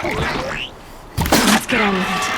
Let's get on with it.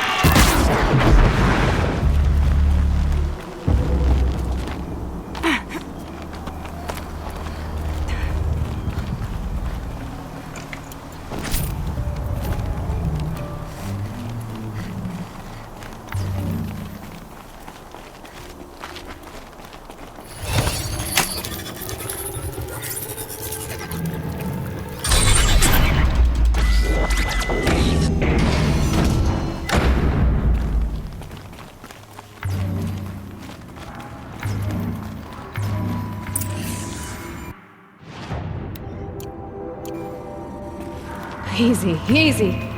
Easy, easy.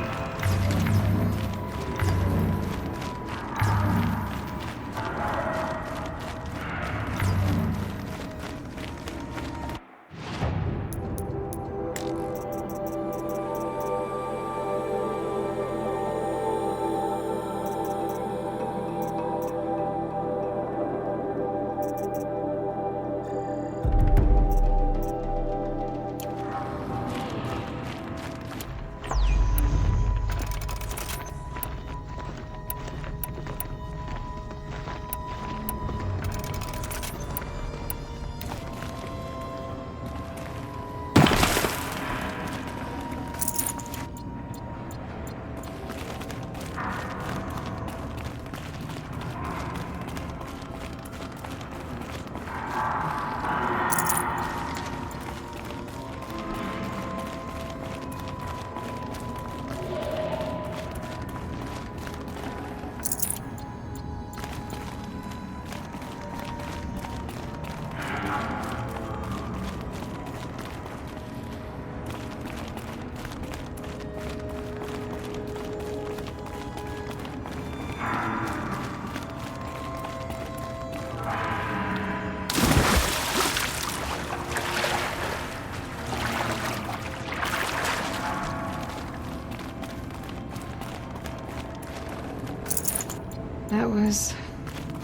That was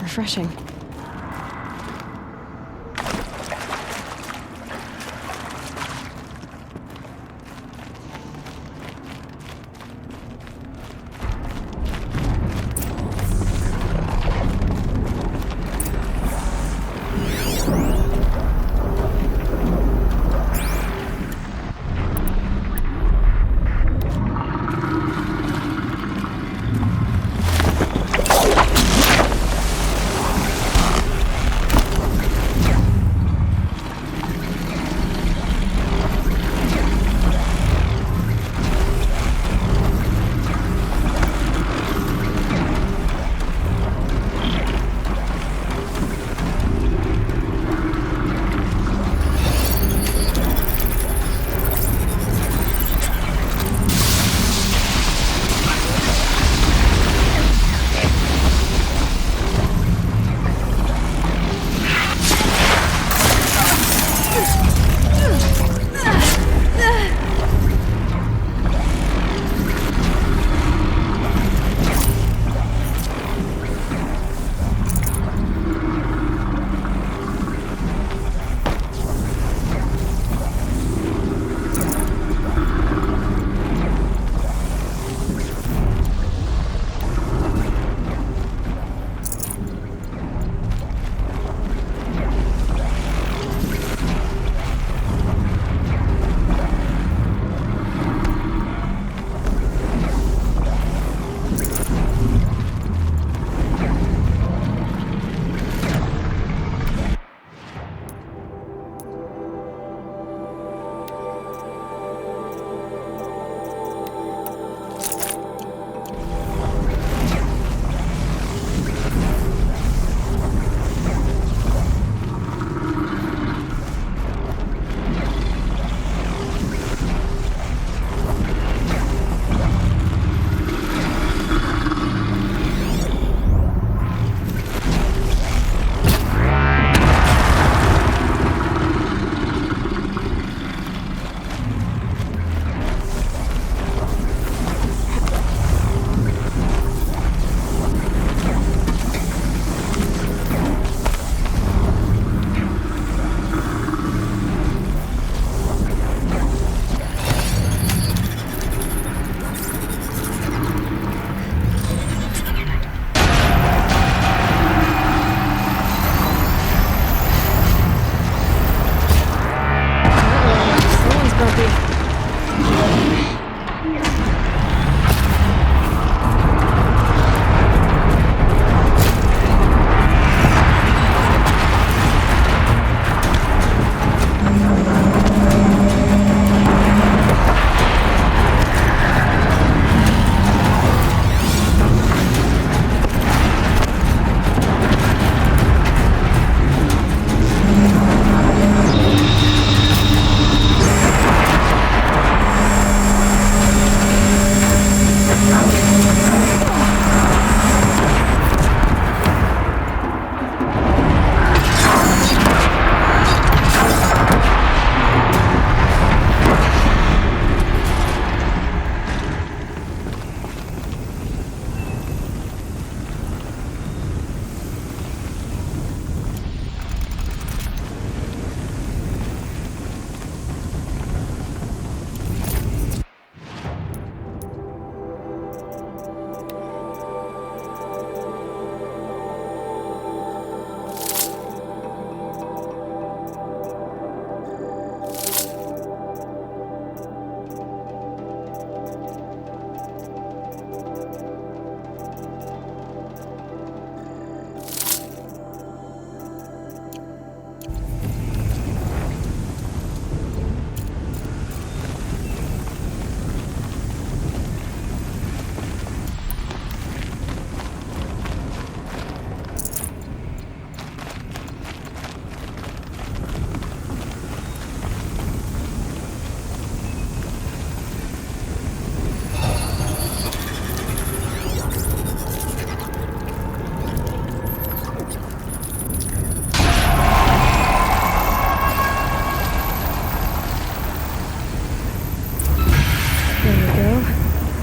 refreshing.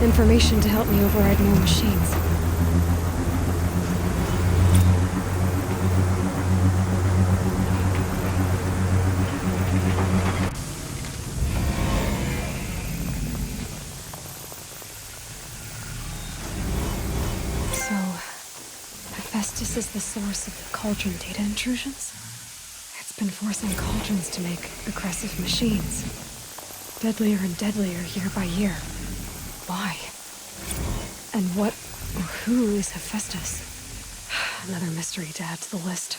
Information to help me override more machines. So, Hephaestus is the source of the cauldron data intrusions? It's been forcing cauldrons to make aggressive machines. Deadlier and deadlier year by year. Why? And what or who is Hephaestus? Another mystery to add to the list.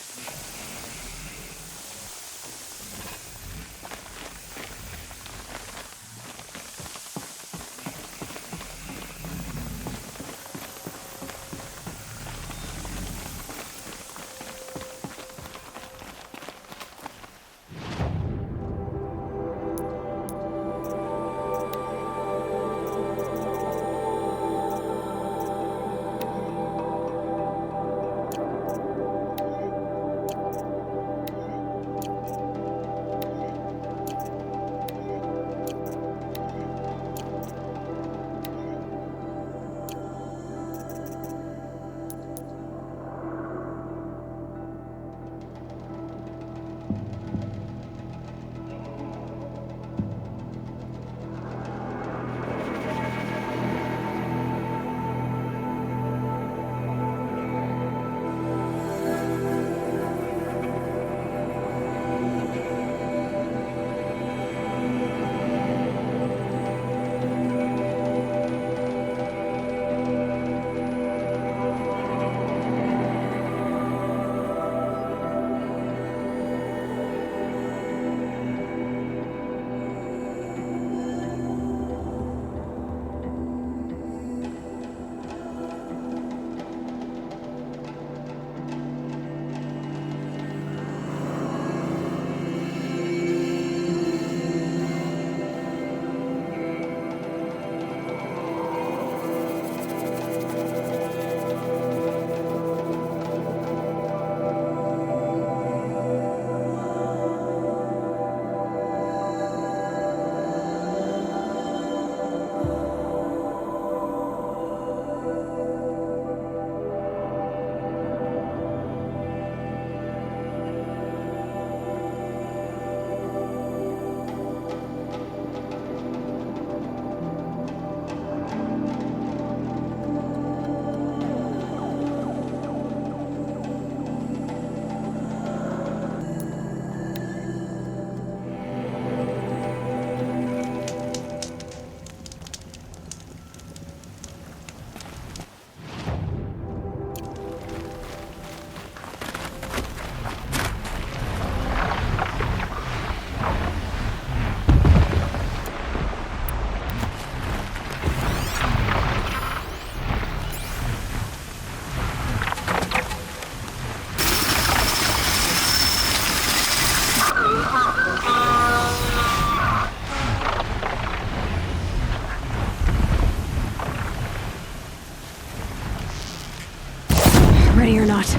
Ready or not.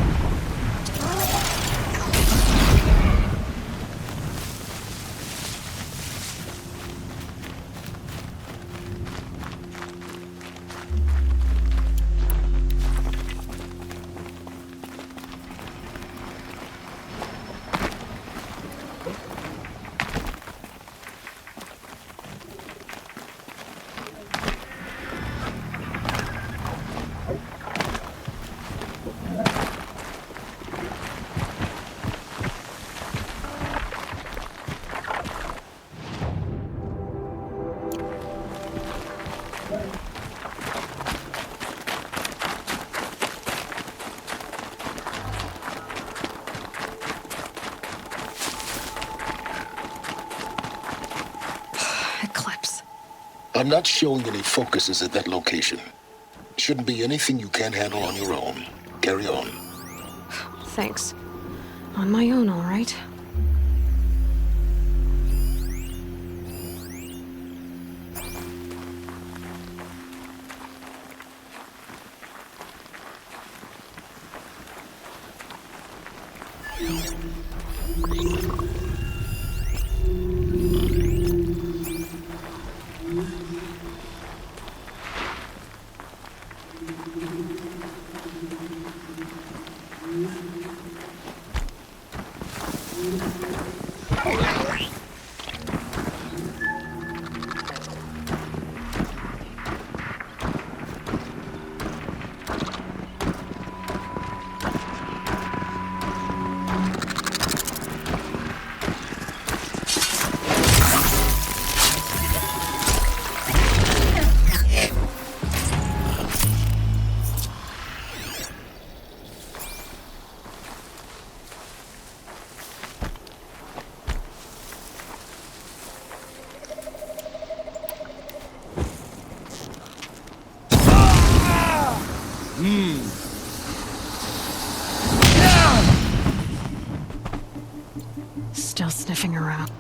I'm not showing any focuses at that location. Shouldn't be anything you can't handle on your own. Carry on. Thanks. On my own, all right. Still sniffing around.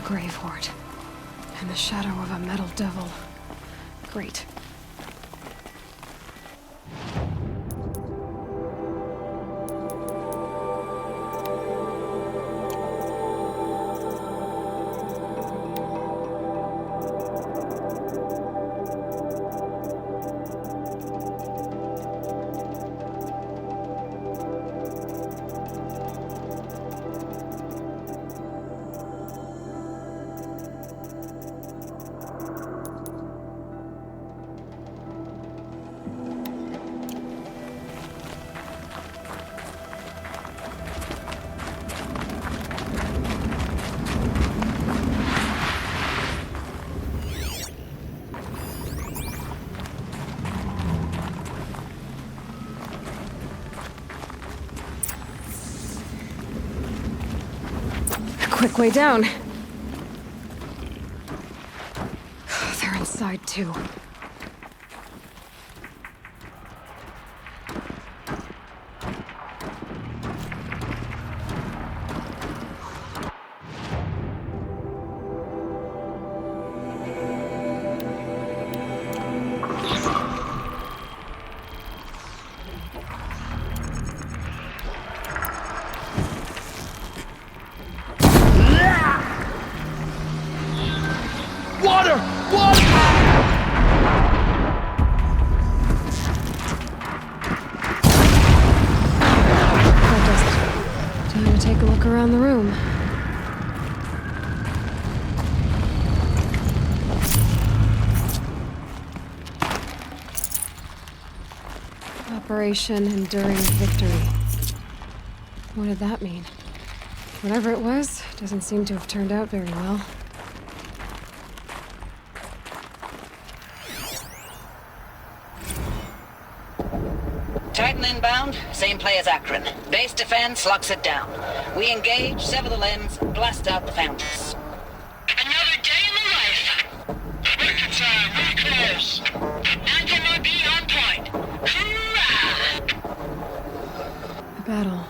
Grave hoard. And the shadow of a metal devil. Great. Quick way down. They're inside too. Take a look around the room. Operation Enduring Victory. What did that mean? Whatever it was, doesn't seem to have turned out very well. Titan inbound, same play as Akron. Base defense locks it down. We engage, sever the limbs, blast out the founders. Another day in the life. Working time, we're close. Anthem will be on point. Hoorah! A battle.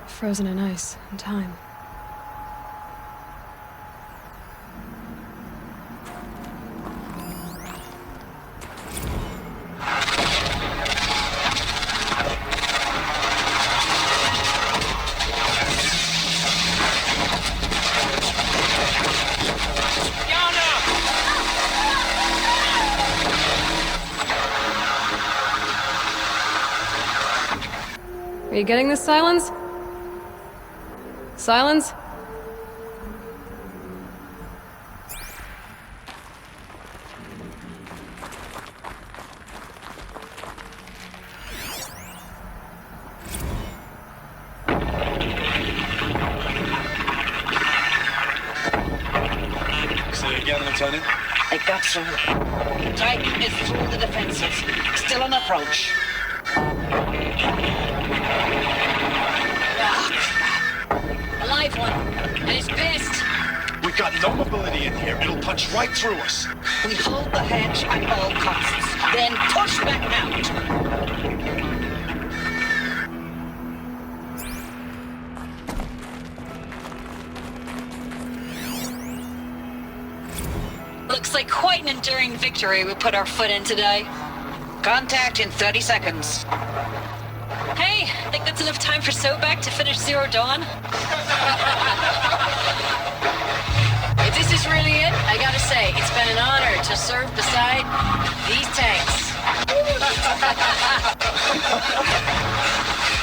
Frozen in ice and time. Are you getting this, Silence? Silence? Say again, Lieutenant. They got through. Titan is through the defenses. Still on approach. A live one. And he's pissed. We've got no mobility in here. It'll punch right through us. We hold the hedge at all costs. Then push back out. Looks like quite an enduring victory we put our foot in today. Contact in 30 seconds. Hey, think that's enough time for Sobek to finish Zero Dawn? If this is really it, I gotta say, it's been an honor to serve beside these tanks.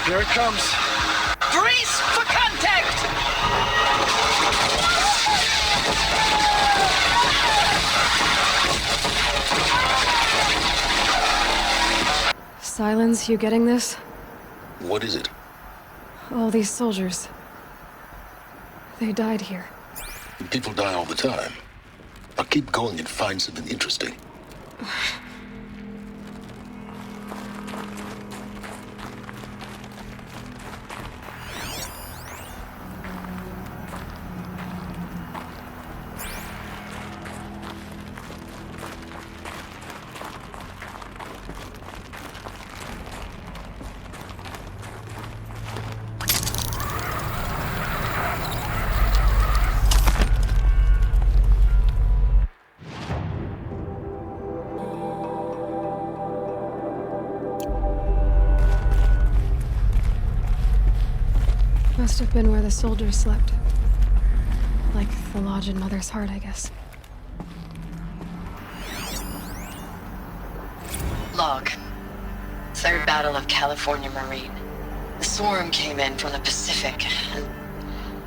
Here it comes. Brace for contact! Silence, you getting this? What is it? All these soldiers. They died here. People die all the time. Now keep going and find something interesting. Must have been where the soldiers slept. Like the lodge in Mother's Heart, I guess. Log. Third Battle of California Marine. The swarm came in from the Pacific, and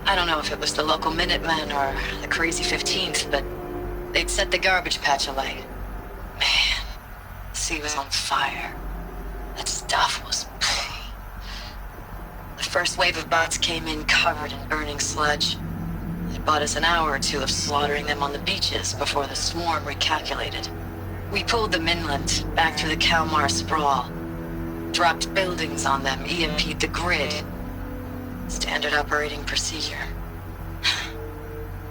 I don't know if it was the local Minutemen or the crazy 15th, but they'd set the garbage patch alight. Man, the sea was on fire. That stuff was... The first wave of bots came in covered in burning sludge. It bought us an hour or two of slaughtering them on the beaches before the swarm recalculated. We pulled them inland, back through the Kalmar sprawl. Dropped buildings on them, EMP'd the grid. Standard operating procedure.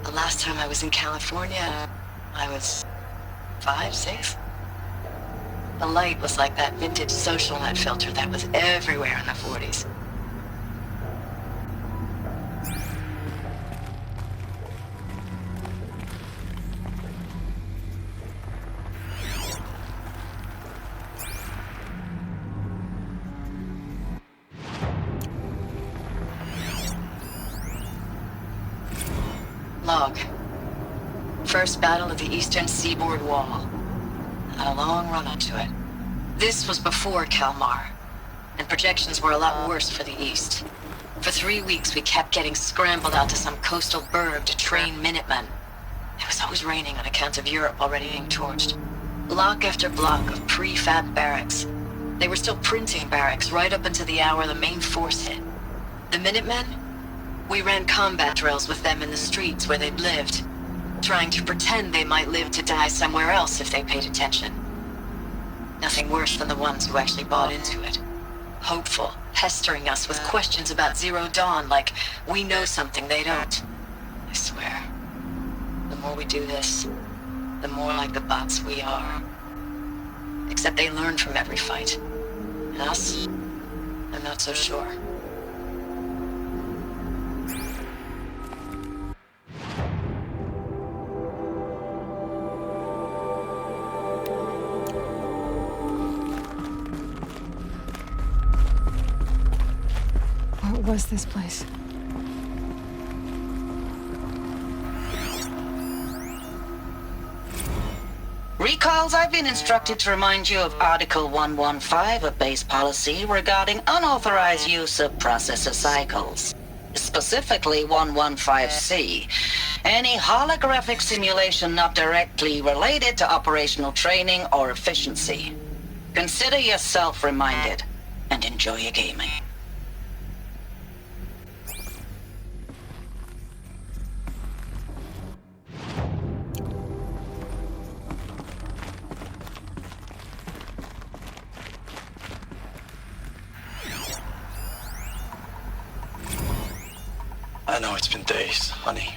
The last time I was in California, I was 5, 6? The light was like that vintage social net filter that was everywhere in the 40s. Log. First battle of the eastern seaboard wall. Had a long run up to it. This was before Kalmar, and projections were a lot worse for the east. For 3 weeks we kept getting scrambled out to some coastal burg to train Minutemen. It was always raining on account of Europe already being torched. Block after block of prefab barracks. They were still printing barracks right up until the hour the main force hit. The Minutemen? We ran combat drills with them in the streets where they'd lived, trying to pretend they might live to die somewhere else if they paid attention. Nothing worse than the ones who actually bought into it. Hopeful, pestering us with questions about Zero Dawn like we know something they don't. I swear, the more we do this, the more like the bots we are. Except they learn from every fight. And us? I'm not so sure. What was this place? Recalls, I've been instructed to remind you of Article 115 of base policy regarding unauthorized use of processor cycles. Specifically 115C. Any holographic simulation not directly related to operational training or efficiency. Consider yourself reminded, and enjoy your gaming. I know it's been days, honey.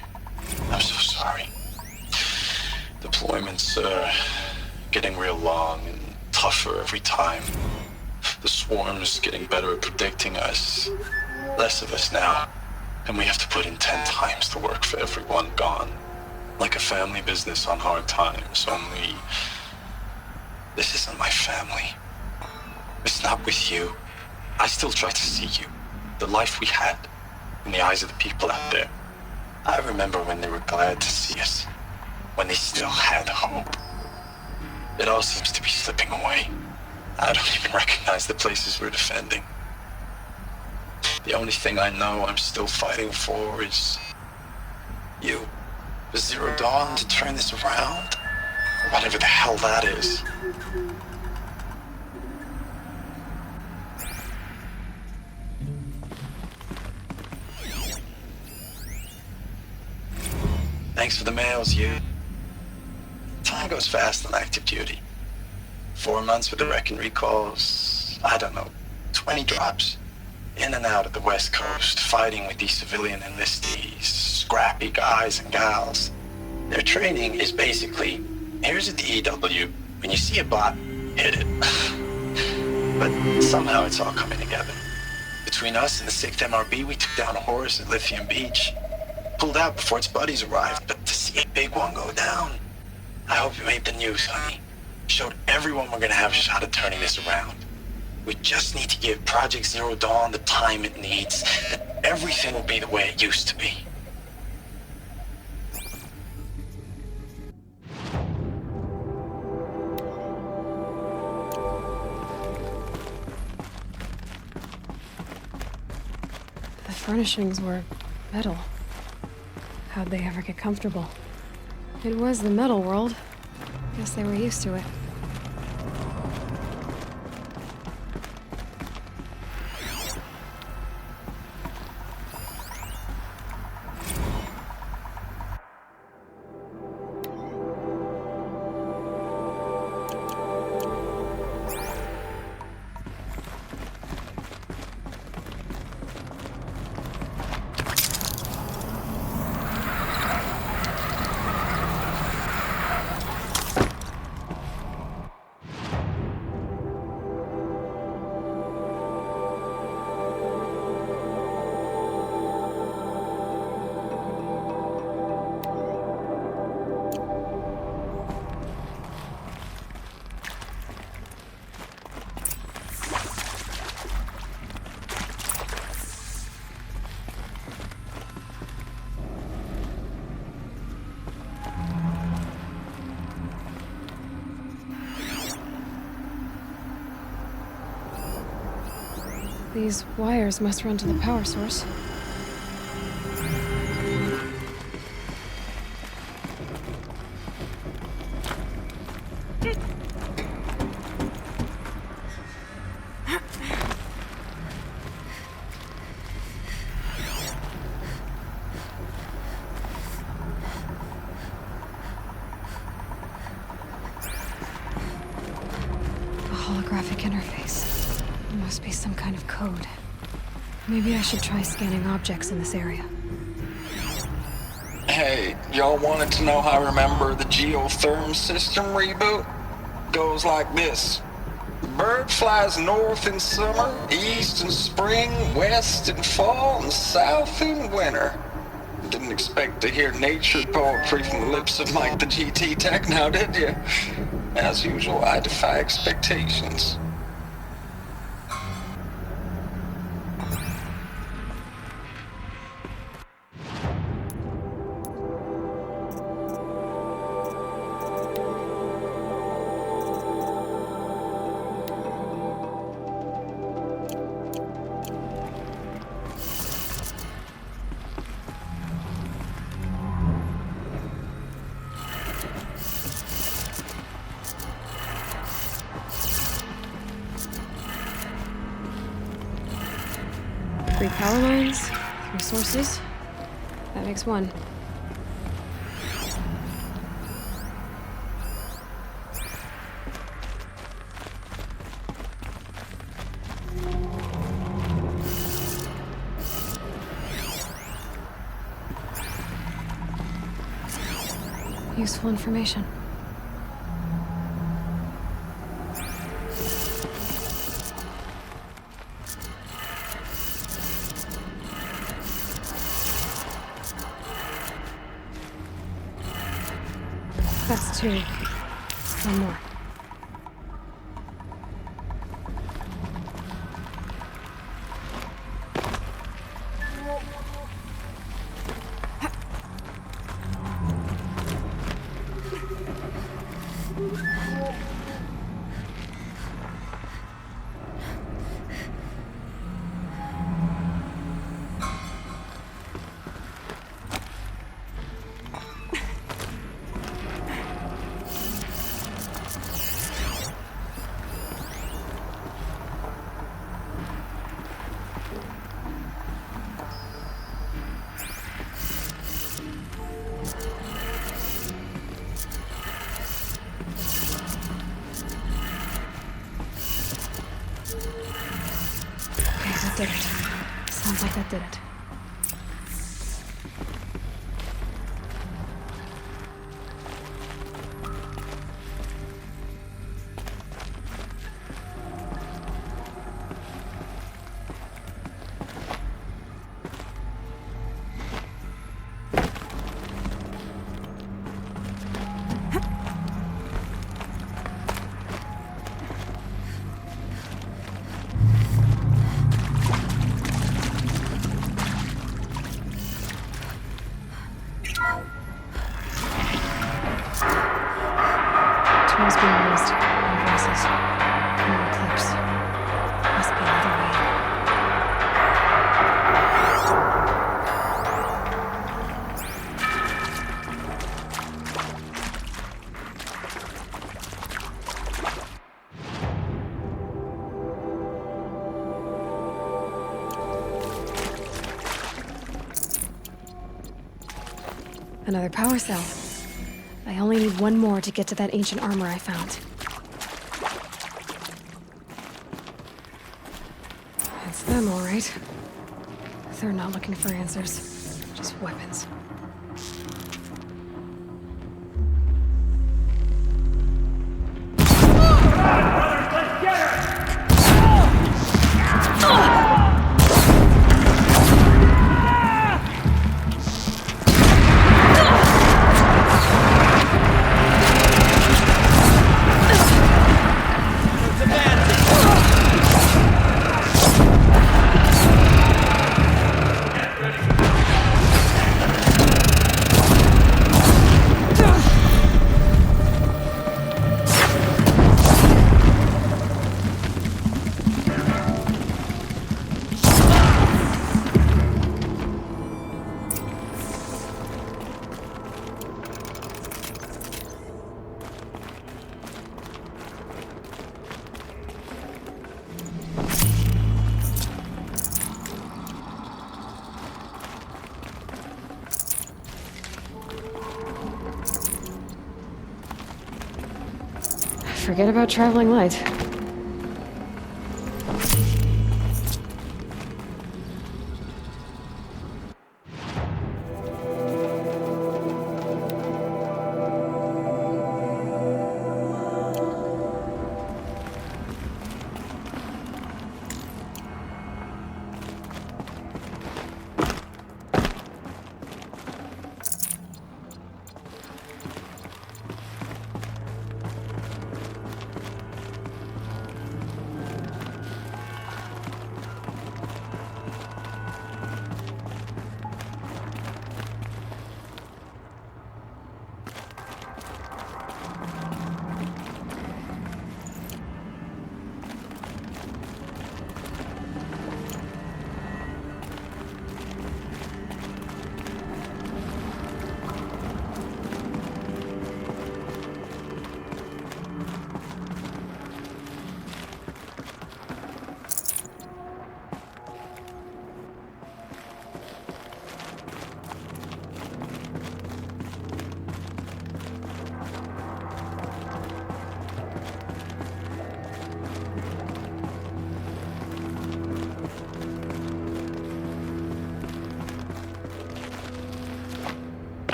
I'm so sorry. Deployments are getting real long and tougher every time. The swarm's getting better at predicting us. Less of us now. And we have to put in 10 times the work for everyone gone. Like a family business on hard times, only... This isn't my family. It's not with you. I still try to see you. The life we had. In the eyes of the people out there. I remember when they were glad to see us. When they still had hope. It all seems to be slipping away. I don't even recognize the places we're defending. The only thing I know I'm still fighting for is you. Zero Dawn to turn this around? Whatever the hell that is. Thanks for the mails, you. Time goes fast on active duty. 4 months with the wreck and recalls, I don't know, 20 drops. In and out of the West Coast, fighting with these civilian enlistees, scrappy guys and gals. Their training is basically, here's a DEW, when you see a bot, hit it. But somehow it's all coming together. Between us and the 6th MRB, we took down a horse at Lithium Beach. Pulled out before its buddies arrived, but to see a big one go down, I hope you made the news, honey. Showed everyone we're gonna have a shot at turning this around. We just need to give Project Zero Dawn the time it needs, and everything will be the way it used to be. The furnishings were metal. How'd they ever get comfortable? It was the metal world. Guess they were used to it. These wires must run to the power source. A holographic interface. There must be some kind of code. Maybe I should try scanning objects in this area. Hey, y'all wanted to know how I remember the geotherm system reboot? Goes like this. Bird flies north in summer, east in spring, west in fall, and south in winter. Didn't expect to hear nature poetry from the lips of Mike the GT Tech now, did you? As usual, I defy expectations. Three power lines, 3 sources. That makes 1. Useful information. That's 2. 1 more. Okay, that did it. Sounds like that did it. Tools being used. More voices. More clips. Must be another way. Another power cell. I only need one more to get to that ancient armor I found. It's them, all right. They're not looking for answers, just weapons. Forget about traveling light.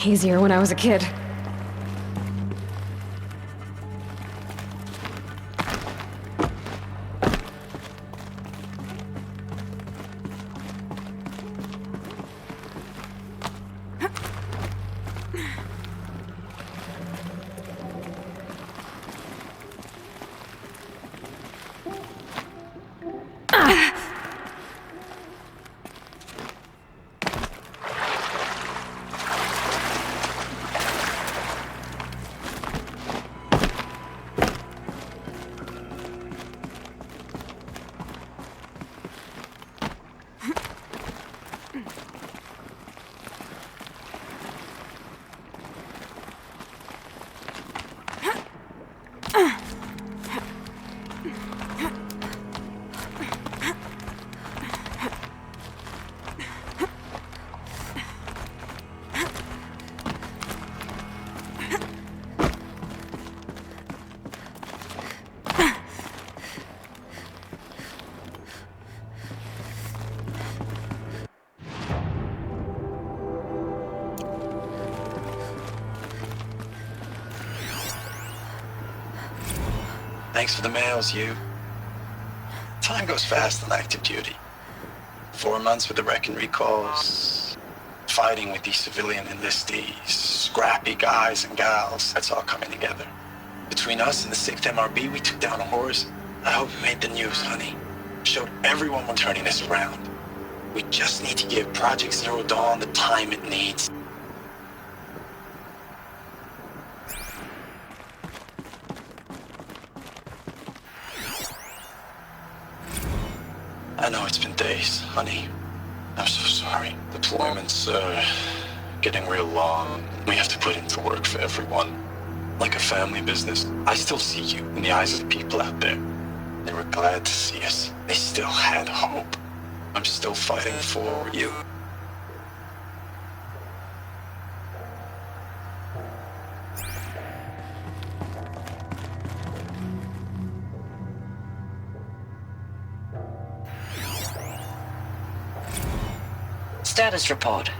Easier when I was a kid. Thanks for the mails, you. Time goes fast on active duty. 4 months with the wreck and recalls, fighting with these civilian enlistees, scrappy guys and gals, that's all coming together. Between us and the 6th MRB, we took down a horse. I hope we made the news, honey. Showed everyone we're turning this around. We just need to give Project Zero Dawn the time it needs. I know it's been days, honey. I'm so sorry. Deployments are getting real long. We have to put into work for everyone. Like a family business. I still see you in the eyes of the people out there. They were glad to see us. They still had hope. I'm still fighting for you. Status report.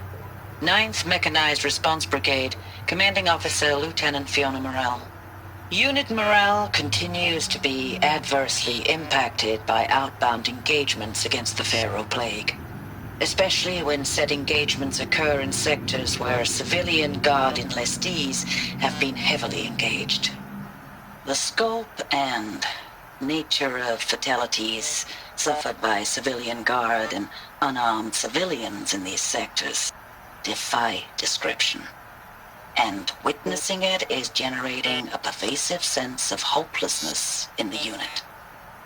9th Mechanized Response Brigade, Commanding Officer Lieutenant Fiona Morrell. Unit morale continues to be adversely impacted by outbound engagements against the Pharaoh Plague, especially when said engagements occur in sectors where civilian guard enlistees have been heavily engaged. The scope and nature of fatalities suffered by civilian guard and unarmed civilians in these sectors defy description. And witnessing it is generating a pervasive sense of hopelessness in the unit.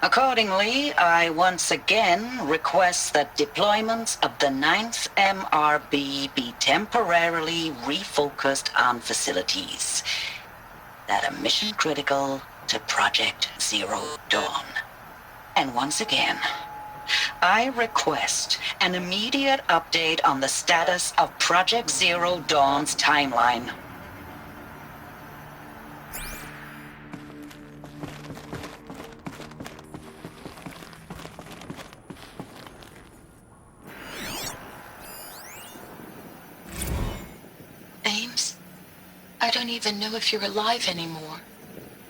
Accordingly, I once again request that deployments of the 9th MRB be temporarily refocused on facilities that are mission critical to Project Zero Dawn. And once again, I request an immediate update on the status of Project Zero Dawn's timeline. Ames, I don't even know if you're alive anymore.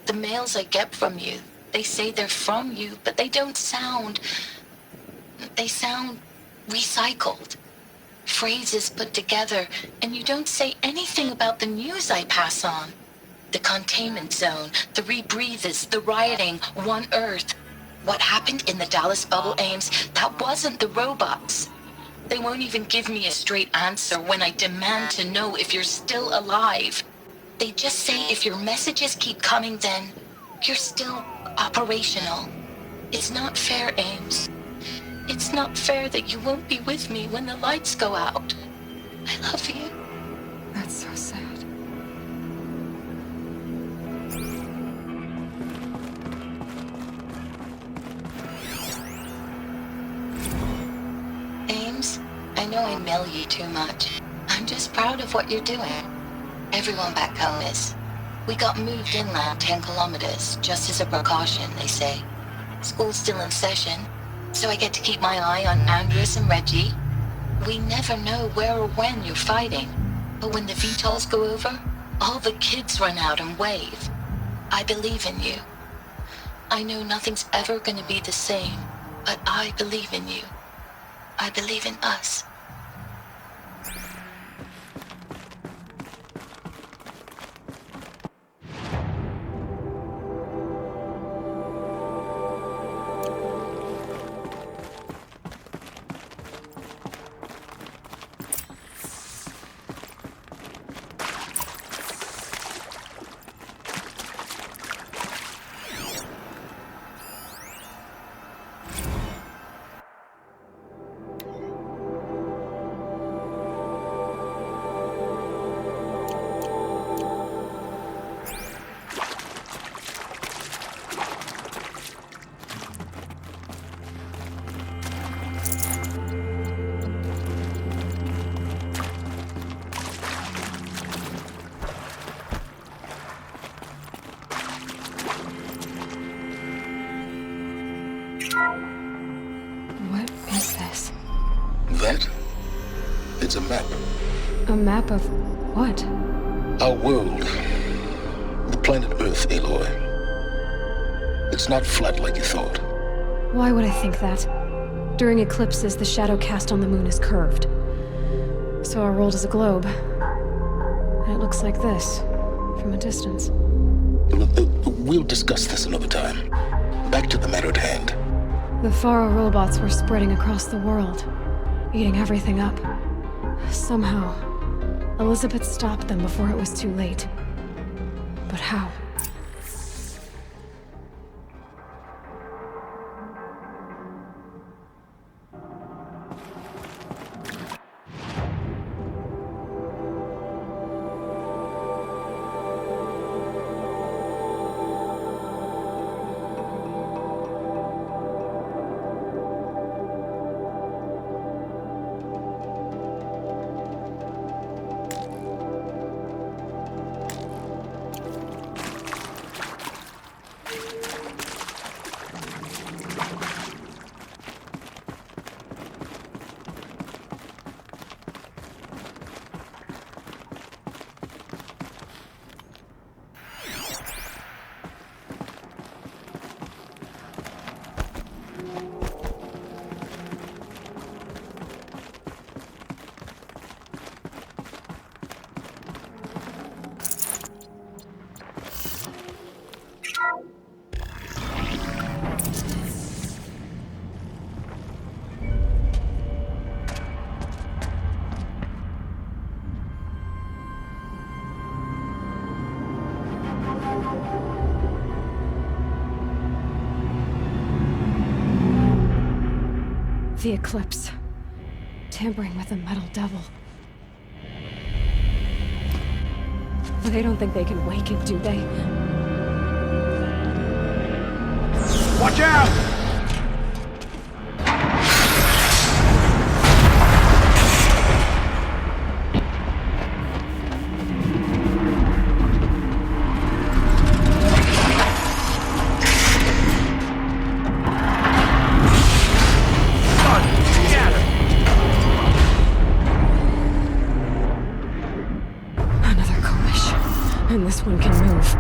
The mails I get from you, they say they're from you, but they don't sound... They sound recycled. Phrases put together, and you don't say anything about the news I pass on. The containment zone, the rebreathers, the rioting, One Earth. What happened in the Dallas bubble, Ames, that wasn't the robots. They won't even give me a straight answer when I demand to know if you're still alive. They just say if your messages keep coming, then you're still operational. It's not fair, Ames. It's not fair that you won't be with me when the lights go out. I love you. That's so sad. I know I mail you too much. I'm just proud of what you're doing. Everyone back home is. We got moved inland 10 kilometers, just as a precaution, they say. School's still in session, so I get to keep my eye on Andres and Reggie. We never know where or when you're fighting, but when the VTOLs go over, all the kids run out and wave. I believe in you. I know nothing's ever gonna be the same, but I believe in you. I believe in us. What is this? That? It's a map. A map of what? Our world. The planet Earth, Aloy. It's not flat like you thought. Why would I think that? During eclipses, the shadow cast on the moon is curved. So our world is a globe. And it looks like this, from a distance. We'll discuss this another time. Back to the matter at hand. The Faro robots were spreading across the world, eating everything up. Somehow, Elizabeth stopped them before it was too late. But how? The eclipse. Tampering with the metal devil. They don't think they can wake it, do they? Watch out! And this one can move.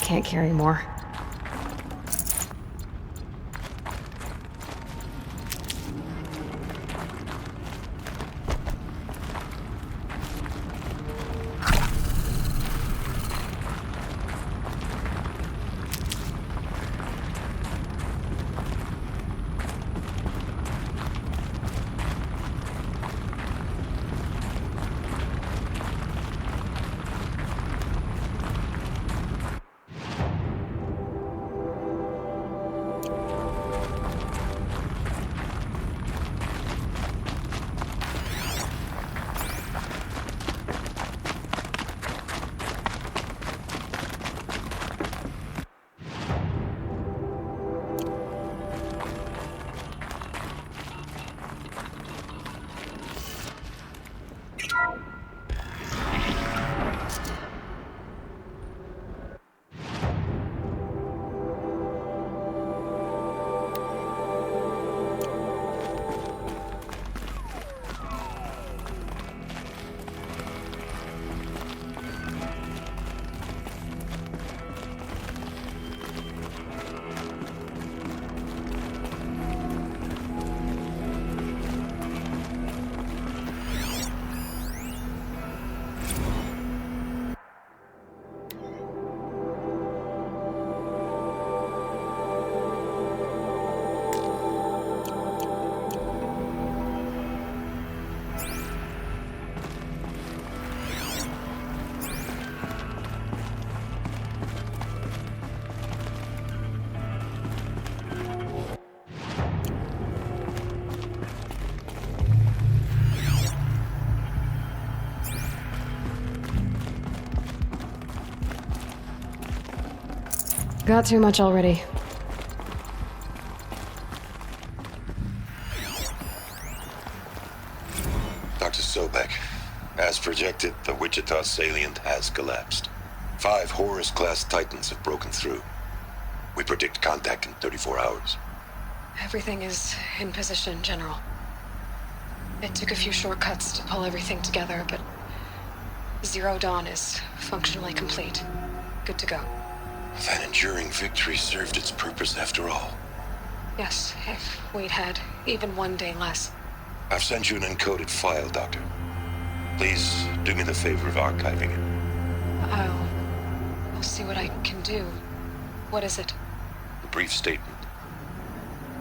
Can't carry more. Got too much already. Dr. Sobek, as projected, the Wichita salient has collapsed. 5 Horus-class Titans have broken through. We predict contact in 34 hours. Everything is in position, General. It took a few shortcuts to pull everything together, but Zero Dawn is functionally complete. Good to go. That enduring victory served its purpose after all. Yes, if we'd had even one day less. I've sent you an encoded file, Doctor. Please do me the favor of archiving it. I'll see what I can do. What is it? A brief statement.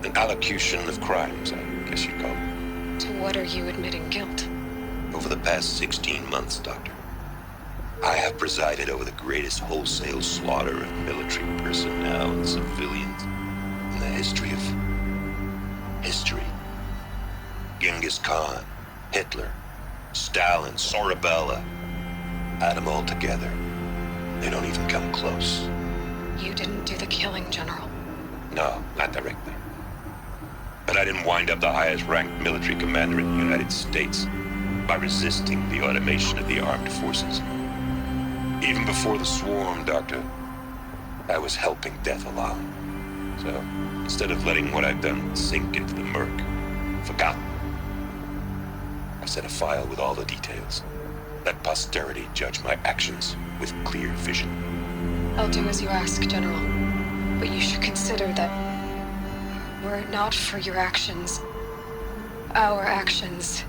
An allocution of crimes, I guess you'd call it. To what are you admitting guilt? Over the past 16 months, Doctor, I have presided over the greatest wholesale slaughter of military personnel and civilians in the history of history. Genghis Khan, Hitler, Stalin, Sorabella. Add them all together. They don't even come close. You didn't do the killing, General. No, not directly. But I didn't wind up the highest-ranked military commander in the United States by resisting the automation of the armed forces. Even before the swarm, Doctor, I was helping death along. So, instead of letting what I've done sink into the murk, forgotten, I set a file with all the details. Let posterity judge my actions with clear vision. I'll do as you ask, General. But you should consider that were it not for your actions, our actions,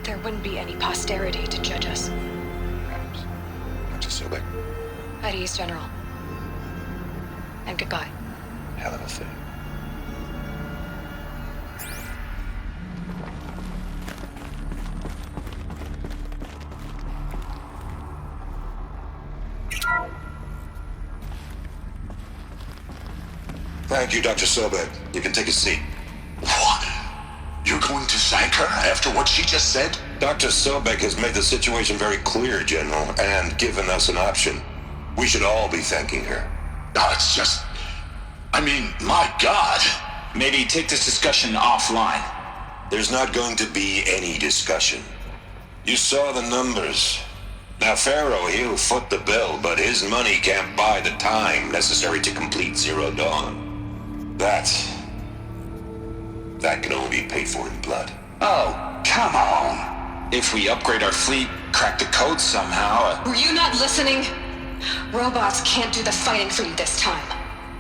there wouldn't be any posterity to judge us. Dr. Sobek. At ease, General. And goodbye. Hell of a thing. Thank you, Dr. Sobek. You can take a seat. What? You're going to thank her after what she just said? Dr. Sobek has made the situation very clear, General, and given us an option. We should all be thanking her. No, it's just... I mean, my God. Maybe take this discussion offline. There's not going to be any discussion. You saw the numbers. Now, Pharaoh, he'll foot the bill, but his money can't buy the time necessary to complete Zero Dawn. That can only be paid for in blood. Oh, come on. If we upgrade our fleet, crack the code somehow... Were you not listening? Robots can't do the fighting for you this time.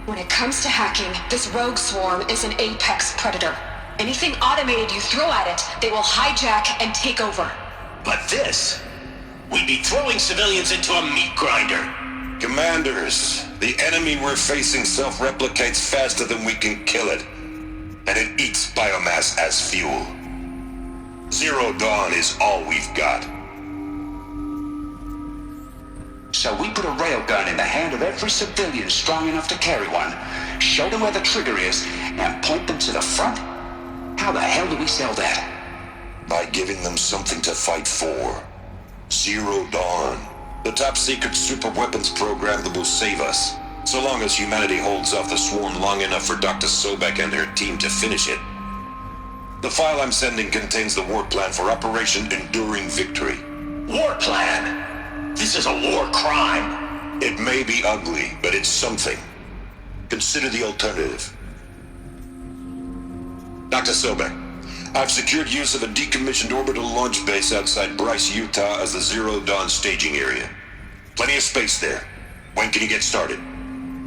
When it comes to hacking, this rogue swarm is an apex predator. Anything automated you throw at it, they will hijack and take over. But this... we'd be throwing civilians into a meat grinder. Commanders, the enemy we're facing self-replicates faster than we can kill it. And it eats biomass as fuel. Zero Dawn is all we've got. So we put a railgun in the hand of every civilian strong enough to carry one, show them where the trigger is, and point them to the front? How the hell do we sell that? By giving them something to fight for. Zero Dawn. The top-secret super-weapons program that will save us. So long as humanity holds off the swarm long enough for Dr. Sobek and her team to finish it. The file I'm sending contains the war plan for Operation Enduring Victory. War plan? This is a war crime. It may be ugly, but it's something. Consider the alternative. Dr. Sobek, I've secured use of a decommissioned orbital launch base outside Bryce, Utah as the Zero Dawn staging area. Plenty of space there. When can you get started?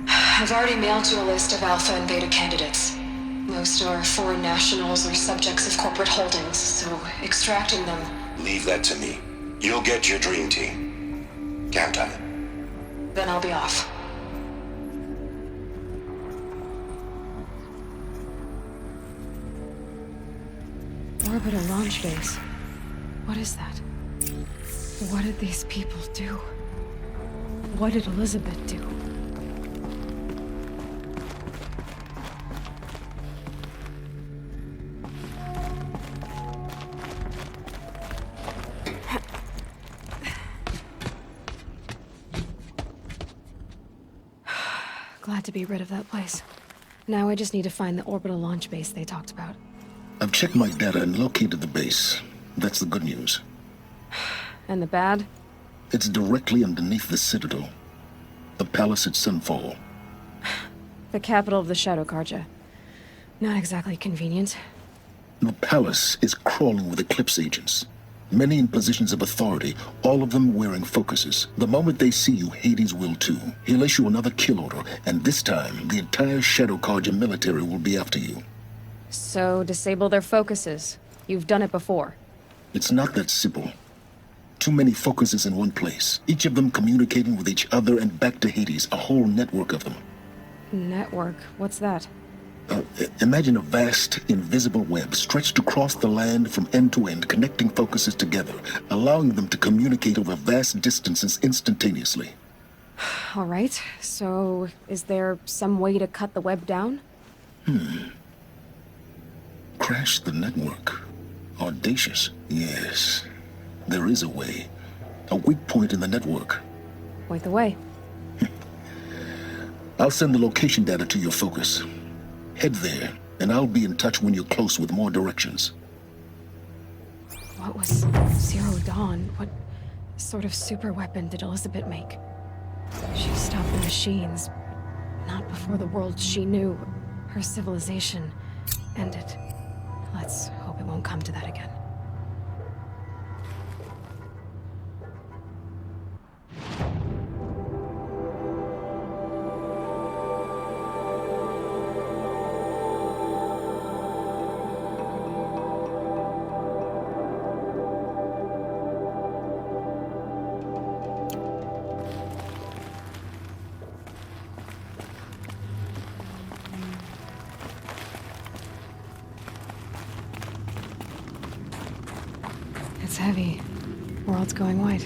I've already mailed you a list of Alpha and Beta candidates. Most are foreign nationals or subjects of corporate holdings, so extracting them... Leave that to me. You'll get your dream team. Count on it. Then I'll be off. Orbital launch base. What is that? What did these people do? What did Elizabeth do? Glad to be rid of that place. Now I just need to find the orbital launch base they talked about. I've checked my data and located the base. That's the good news. And the bad? It's directly underneath the Citadel. The palace at Sunfall. The capital of the Shadow Carja. Not exactly convenient. The palace is crawling with Eclipse agents. Many in positions of authority, all of them wearing focuses. The moment they see you, Hades will too. He'll issue another kill order, and this time, the entire Shadow Carja military will be after you. So, disable their focuses. You've done it before. It's not that simple. Too many focuses in one place, each of them communicating with each other and back to Hades, a whole network of them. Network? What's that? Imagine a vast, invisible web stretched across the land from end to end, connecting focuses together, allowing them to communicate over vast distances instantaneously. All right, so is there some way to cut the web down? Crash the network. Audacious. Yes, there is a way. A weak point in the network. Point the way. I'll send the location data to your focus. Head there, and I'll be in touch when you're close with more directions. What was Zero Dawn? What sort of super weapon did Elizabeth make? She stopped the machines, but not before the world she knew, her civilization, ended. Let's hope it won't come to that again. It's heavy. World's going white.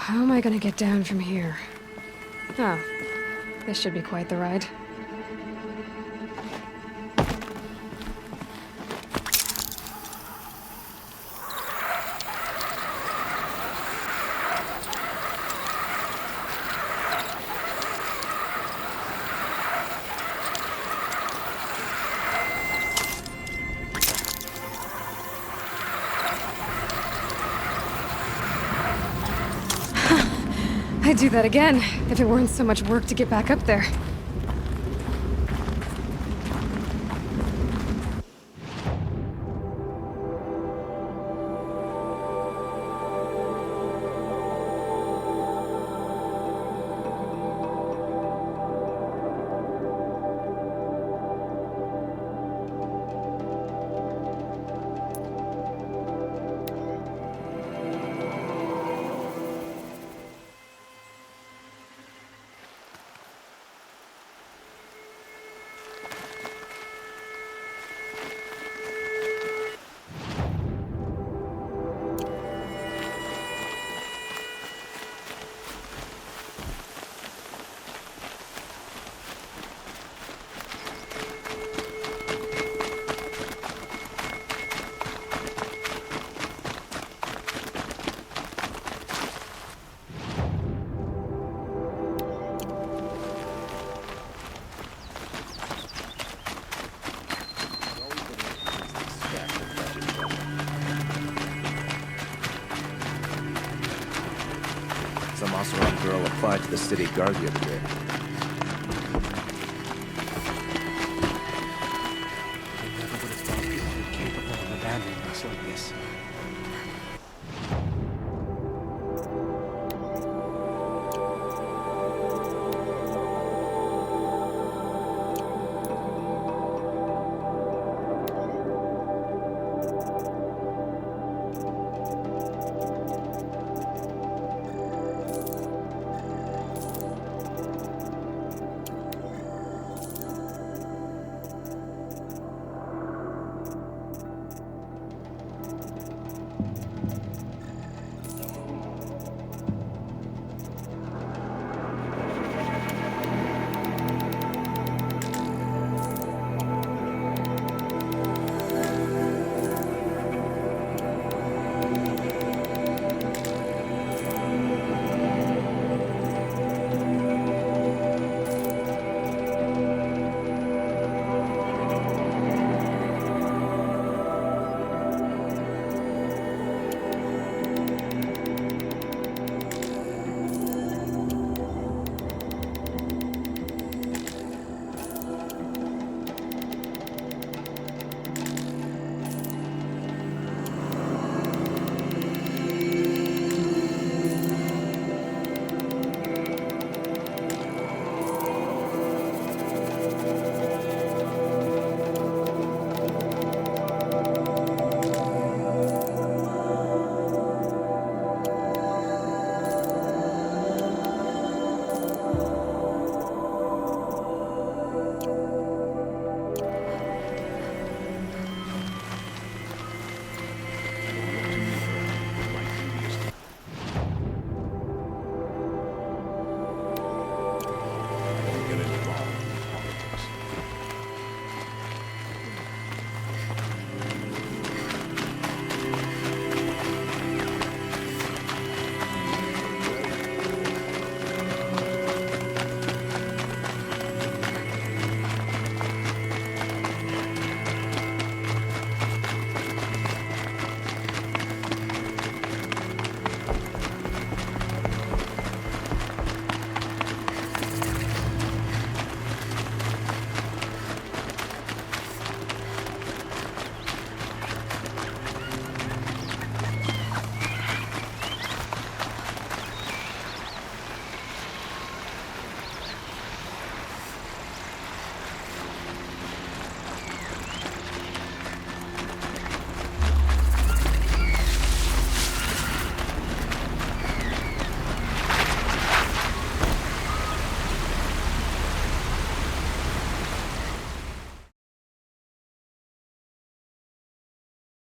how am I gonna get down from here? Oh, this should be quite the ride. I'd do that again, if it weren't so much work to get back up there. Some Oseram girl applied to the city guard the other day.